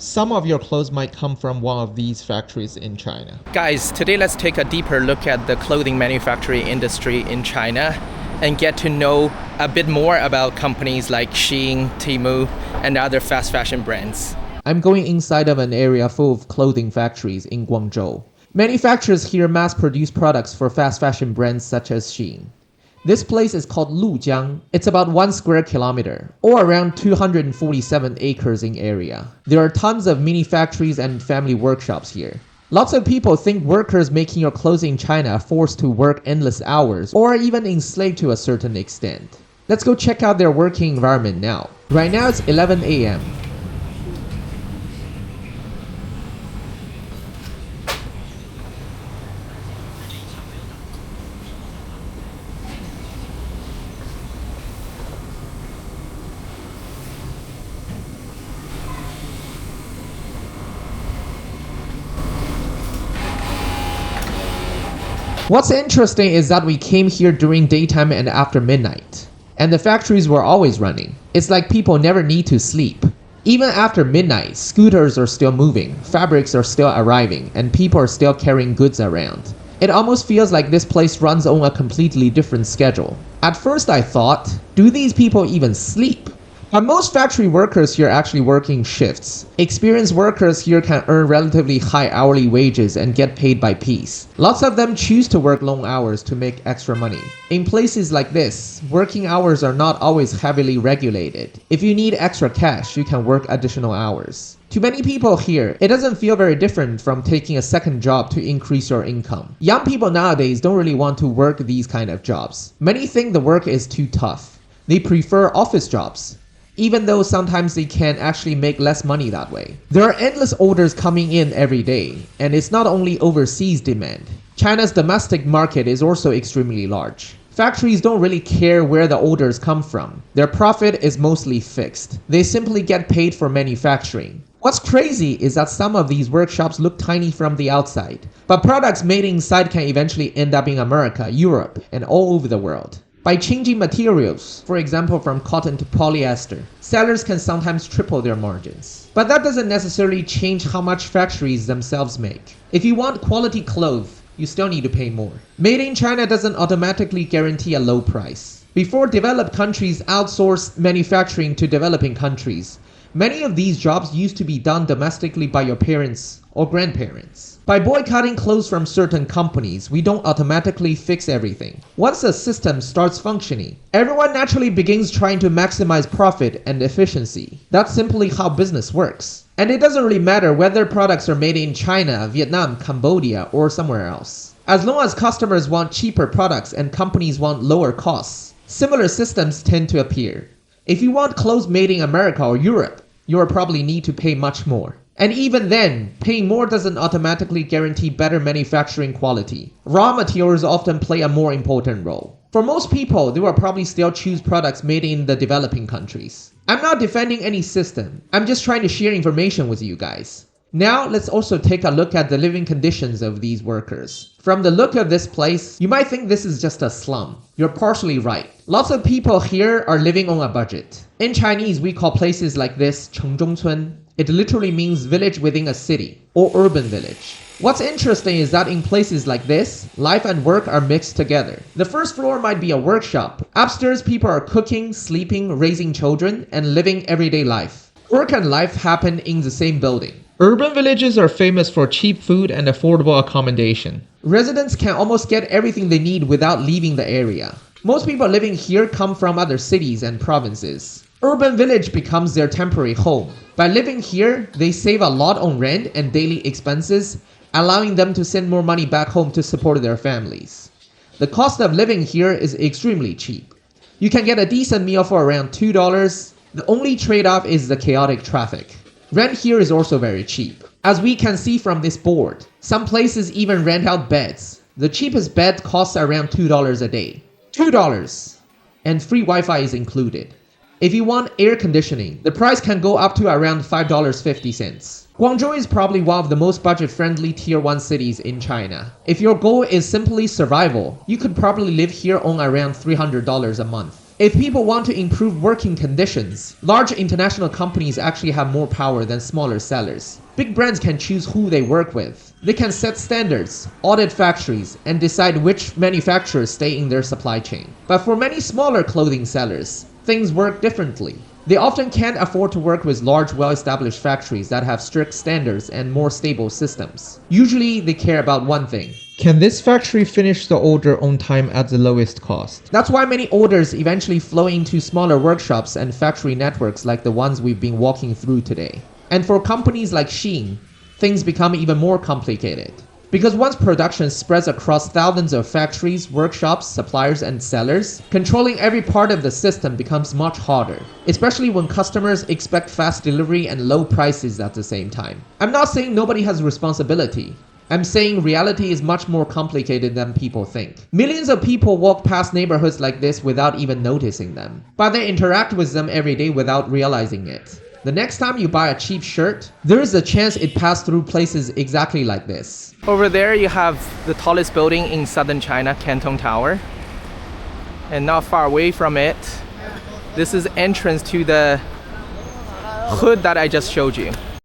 Some of your clothes might come from one of these factories in China. Guys, today let's take a deeper look at the clothing manufacturing industry in China and get to know a bit more about companies like Shein, Temu, and other fast fashion brands. I'm going inside of an area full of clothing factories in Guangzhou. Manufacturers here mass-produce products for fast fashion brands such as Shein. This place is called Lujiang. It's about 1 square kilometer, or around 247 acres in area. There are tons of mini factories and family workshops here. Lots of people think workers making your clothes in China are forced to work endless hours or even enslaved to a certain extent. Let's go check out their working environment now. Right now it's 11 a.m. What's interesting is that we came here during daytime and after midnight, and the factories were always running. It's like people never need to sleep. Even after midnight, scooters are still moving, fabrics are still arriving, and people are still carrying goods around. It almost feels like this place runs on a completely different schedule. At first I thought, do these people even sleep? But most factory workers here are actually working shifts. Experienced workers here can earn relatively high hourly wages and get paid by piece. Lots of them choose to work long hours to make extra money. In places like this, working hours are not always heavily regulated. If you need extra cash, you can work additional hours. To many people here, it doesn't feel very different from taking a second job to increase your income. Young people nowadays don't really want to work these kind of jobs. Many think the work is too tough. They prefer office jobs, even though sometimes they can actually make less money that way. There are endless orders coming in every day, and it's not only overseas demand. China's domestic market is also extremely large. Factories don't really care where the orders come from. Their profit is mostly fixed. They simply get paid for manufacturing. What's crazy is that some of these workshops look tiny from the outside, but products made inside can eventually end up in America, Europe, and all over the world. By changing materials, for example from cotton to polyester, sellers can sometimes triple their margins. But that doesn't necessarily change how much factories themselves make. If you want quality clothes, you still need to pay more. Made in China doesn't automatically guarantee a low price. Before developed countries outsourced manufacturing to developing countries, many of these jobs used to be done domestically by your parents or grandparents. By boycotting clothes from certain companies, we don't automatically fix everything. Once a system starts functioning, everyone naturally begins trying to maximize profit and efficiency. That's simply how business works. And it doesn't really matter whether products are made in China, Vietnam, Cambodia, or somewhere else. As long as customers want cheaper products and companies want lower costs, similar systems tend to appear. If you want clothes made in America or Europe, you will probably need to pay much more. And even then, paying more doesn't automatically guarantee better manufacturing quality. Raw materials often play a more important role. For most people, they will probably still choose products made in the developing countries. I'm not defending any system. I'm just trying to share information with you guys. Now, let's also take a look at the living conditions of these workers. From the look of this place, you might think this is just a slum. You're partially right. Lots of people here are living on a budget. In Chinese, we call places like this 城中村. It literally means village within a city, or urban village. What's interesting is that in places like this, life and work are mixed together. The first floor might be a workshop. Upstairs, people are cooking, sleeping, raising children, and living everyday life. Work and life happen in the same building. Urban villages are famous for cheap food and affordable accommodation. Residents can almost get everything they need without leaving the area. Most people living here come from other cities and provinces. Urban village becomes their temporary home. By living here, they save a lot on rent and daily expenses, allowing them to send more money back home to support their families. The cost of living here is extremely cheap. You can get a decent meal for around $2. The only trade-off is the chaotic traffic. Rent here is also very cheap. As we can see from this board, some places even rent out beds. The cheapest bed costs around $2 a day. $2! And free Wi-Fi is included. If you want air conditioning, the price can go up to around $5.50. Guangzhou is probably one of the most budget-friendly Tier 1 cities in China. If your goal is simply survival, you could probably live here on around $300 a month. If people want to improve working conditions, large international companies actually have more power than smaller sellers. Big brands can choose who they work with. They can set standards, audit factories, and decide which manufacturers stay in their supply chain. But for many smaller clothing sellers, things work differently. They often can't afford to work with large, well-established factories that have strict standards and more stable systems. Usually, they care about one thing. Can this factory finish the order on time at the lowest cost? That's why many orders eventually flow into smaller workshops and factory networks like the ones we've been walking through today. And for companies like Shein, things become even more complicated. Because once production spreads across thousands of factories, workshops, suppliers, and sellers, controlling every part of the system becomes much harder, especially when customers expect fast delivery and low prices at the same time. I'm not saying nobody has responsibility. I'm saying reality is much more complicated than people think. Millions of people walk past neighborhoods like this without even noticing them, but they interact with them every day without realizing it. The next time you buy a cheap shirt, there is a chance it passed through places exactly like this. Over there you have the tallest building in southern China, Canton Tower. And not far away from it, this is entrance to the hood that I just showed you.